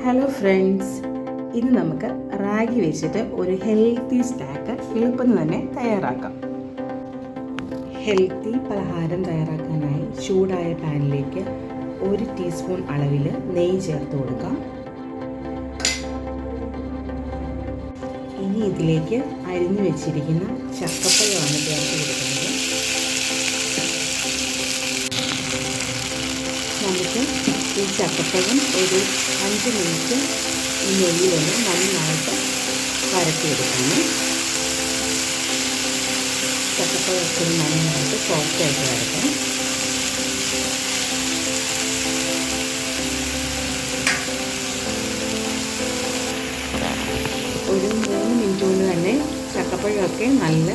Hello friends, ഇന്ന് നമുക്ക് റാഗി വെച്ചിട്ട് ഒരു ഹെൽത്തി സ്നാക്ക് എളുപ്പം തന്നെ തയ്യാറാക്കാം. ഹെൽത്തി പലഹാരം തയ്യാറാക്കാനായി ചൂടായ പാനിലേക്ക് 1 ടീസ്പൂൺ അളവിൽ നെയ്യ് ചേർത്ത് കൊടുക്കാം. ഇനി ഇതിലേക്ക് അരിഞ്ഞു വെച്ചിരിക്കുന്ന ചക്കപ്പഴമാണ് ചേർത്ത് കൊടുക്കുന്നത്. നമുക്ക് ഈ ചക്കപ്പഴം ഒരു 5 മിനിറ്റ് ഈ നെയ്യിലൊന്ന് നന്നായിട്ട് വരട്ടിയെടുക്കണം. ചക്കപ്പഴമൊക്കെ നന്നായിട്ട് സോഫ്റ്റായിട്ട് വരക്കണം. ഒരു 3 മിനിറ്റ് കൊണ്ട് തന്നെ ചക്കപ്പഴമൊക്കെ നല്ല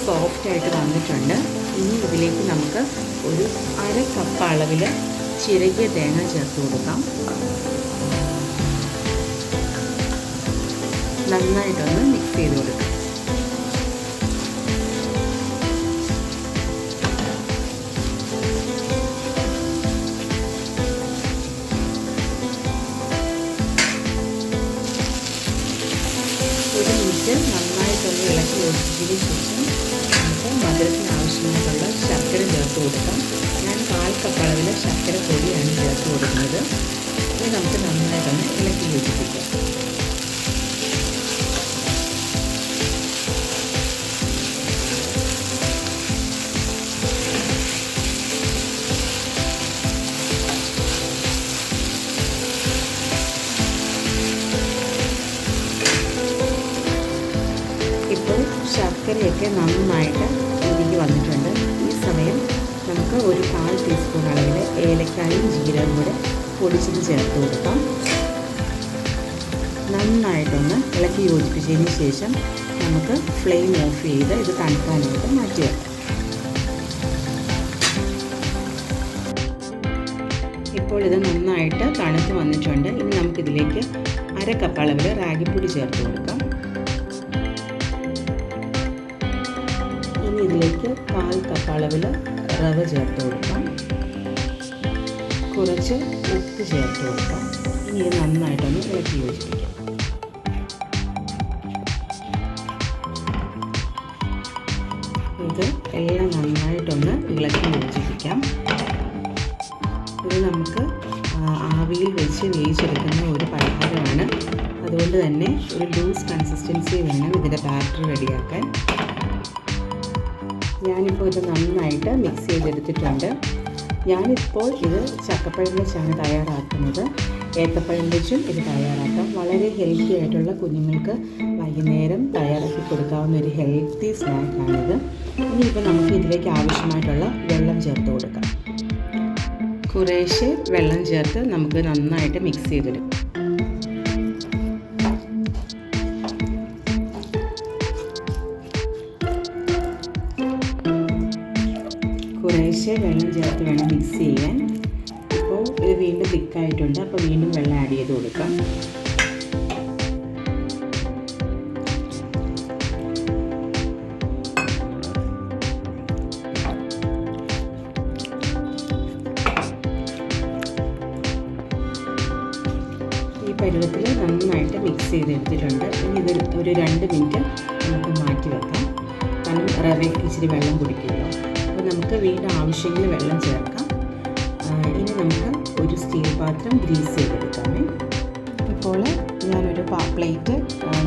സോഫ്റ്റായിട്ട് വന്നിട്ടുണ്ട്. ഇനി ഇതിലേക്ക് നമുക്ക് ഒരു 1/2 കപ്പ് അളവിൽ ചിരകിയ തേങ്ങ ചേർത്ത് കൊടുക്കാം. നന്നായിട്ടൊന്ന് മിക്സ് ചെയ്ത് കൊടുക്കാം. ഒരു മിനിറ്റ് നന്നായിട്ടൊന്ന് ഇളക്കി യോജിച്ചതിന് ശേഷം നമുക്ക് മധുരത്തിന് ആവശ്യമായിട്ടുള്ള ശർക്കര ചേർത്ത് കൊടുക്കാം. ഞാൻ 1/4 കപ്പ് അളവിൽ ശർക്കര പൊടിയാണ് ചേർത്ത് കൊടുക്കുന്നത്. ഇത് നമുക്ക് നന്നായിട്ടൊന്ന് ഇളക്കി യോജിപ്പിക്കാം. ഇപ്പോൾ ശർക്കരയൊക്കെ നന്നായിട്ട് ഉരുകി വന്നിട്ടുണ്ട്. ഈ സമയം നമുക്ക് ഒരു 1/4 ടീസ്പൂൺ അളവിൽ ഏലക്കായും ജീരകവും കൂടെ പൊടിച്ചത് ചേർത്ത് കൊടുക്കാം. നന്നായിട്ടൊന്ന് ഇളക്കി യോജിപ്പിച്ചതിന് ശേഷം നമുക്ക് ഫ്ലെയിം ഓഫ് ചെയ്ത് ഇത് തണുക്കാനായിട്ട് മാറ്റി വെക്കാം. ഇപ്പോൾ ഇത് നന്നായിട്ട് തണുത്ത് വന്നിട്ടുണ്ട്. ഇനി നമുക്കിതിലേക്ക് 1/2 കപ്പ് അളവിൽ റാഗിപ്പൊടി ചേർത്ത് കൊടുക്കാം. ഇനി ഇതിലേക്ക് 1/4 കപ്പ് അളവിൽ റവ ചേർത്ത് കൊടുക്കാം. കുറച്ച് ഉപ്പ് ചേർത്ത് കൊടുക്കാം. ഇനി ഇത് നന്നായിട്ടൊന്ന് ഇളക്കി യോജിപ്പിക്കാം. ഇത് എല്ലാം നന്നായിട്ടൊന്ന് ഇളക്കി യോജിപ്പിക്കാം. ഇത് നമുക്ക് ആവിയിൽ വെച്ച് വേവിച്ചെടുക്കുന്ന ഒരു പലഹാരമാണ്. അതുകൊണ്ട് തന്നെ ഒരു ലൂസ് കൺസിസ്റ്റൻസി വേണം ഇതിൻ്റെ ബാറ്റർ റെഡിയാക്കാൻ. ഞാനിപ്പോൾ ഇത് നന്നായിട്ട് മിക്സ് ചെയ്തെടുത്തിട്ടുണ്ട്. ഞാനിപ്പോൾ ഇത് ചക്കപ്പഴം വെച്ചാണ് തയ്യാറാക്കുന്നത്. ഏത്തപ്പഴം വെച്ചും ഇത് തയ്യാറാക്കാം. വളരെ ഹെൽത്തി ആയിട്ടുള്ള കുഞ്ഞുങ്ങൾക്ക് വൈകുന്നേരം തയ്യാറാക്കി കൊടുക്കാവുന്ന ഒരു ഹെൽത്തി സ്നാക്കാണിത്. ഇനിയിപ്പോൾ നമുക്ക് ഇതിലേക്ക് ആവശ്യമായിട്ടുള്ള വെള്ളം ചേർത്ത് കൊടുക്കാം. കുറേശ്ശെ വെള്ളം ചേർത്ത് നമുക്ക് നന്നായിട്ട് മിക്സ് ചെയ്തെടുക്കാം. കുറേശ്ശെ വെള്ളം ചേർത്ത് വേണം മിക്സ് ചെയ്യാൻ. ഇപ്പോൾ ഇത് വീണ്ടും തിക്കായിട്ടുണ്ട്. അപ്പോൾ വീണ്ടും വെള്ളം ആഡ് ചെയ്ത് കൊടുക്കാം. ഈ പരുവത്തിൽ നന്നായിട്ട് മിക്സ് ചെയ്തെടുത്തിട്ടുണ്ട്. ഇനി ഇത് ഒരു 2 മിനിറ്റ് നമുക്ക് മാറ്റി വെക്കാം. കാരണം റവയ്ക്ക് ഇച്ചിരി വെള്ളം കുടിക്കുമല്ലോ. അപ്പോൾ നമുക്ക് വീണ്ടും ആവശ്യമെങ്കിൽ വെള്ളം ചേർക്കാം. ഇനി നമുക്ക് ഒരു സ്റ്റീൽ പാത്രം ഗ്രീസ് ചെയ്തെടുക്കാമേ. ഇപ്പോൾ ഞാനൊരു പ്ലേറ്റ്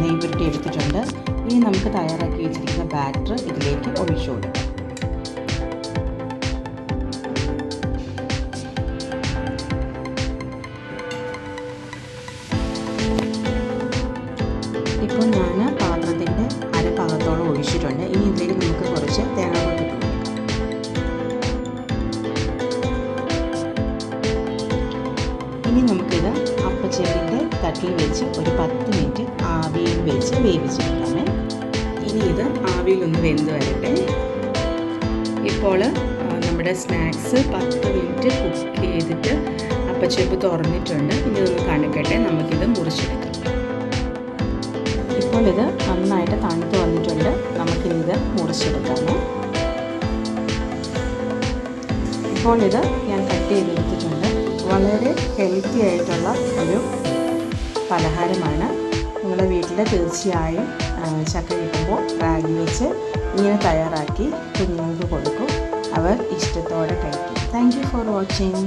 നെയ്യ് പുരട്ടി എടുത്തിട്ടുണ്ട്. ഇനി നമുക്ക് തയ്യാറാക്കി വെച്ചിരിക്കുന്ന ബാറ്റർ ഇതിലേക്ക് ഒഴിച്ചു കൊടുക്കാം. ഇപ്പോൾ ഞാൻ പാത്രത്തിൻ്റെ അരഭാഗത്തോളം ഒഴിച്ചിട്ടുണ്ട്. ഇനി ഇതിലേക്ക് നമുക്ക് കുറച്ച് തേങ്ങാക്കൊത്ത് ഇട്ട് കൊടുക്കാം. ഇനി നമുക്കിത് അപ്പച്ചെമ്പിൻ്റെ തട്ടിൽ വെച്ച് ഒരു 10 മിനിറ്റ് ആവിയിൽ വെച്ച് വേവിച്ചെടുക്കാമേ. ഇനി ഇത് ആവിയിലൊന്ന് വെന്ത് വരട്ടെ. ഇപ്പോൾ നമ്മുടെ സ്നാക്സ് 10 മിനിറ്റ് കുക്ക് ചെയ്തിട്ട് അപ്പച്ചെമ്പ് തുറന്നിട്ടുണ്ട്. ഇനി ഇതൊന്ന് തണുക്കട്ടെ, നമുക്കിത് മുറിച്ചെടുക്കാം. ഇപ്പോൾ ഇത് നന്നായിട്ട് തണുത്ത് വന്നിട്ടുണ്ട്. നമുക്കിനി ഇത് മുറിച്ചെടുക്കാമേ. ഇപ്പോൾ ഇത് ഞാൻ കട്ട് ചെയ്തെടുത്തിട്ടുണ്ട്. വളരെ ഹെൽത്തി ആയിട്ടുള്ള ഒരു പലഹാരമാണ്. നിങ്ങളുടെ വീട്ടിൽ തീർച്ചയായും ചക്ക കിട്ടുമ്പോൾ റാഗി വെച്ച് ഇങ്ങനെ തയ്യാറാക്കി കുഞ്ഞുങ്ങൾക്ക് കൊടുക്കും. അവർ ഇഷ്ടത്തോടെ കഴിക്കും. Thank you for watching.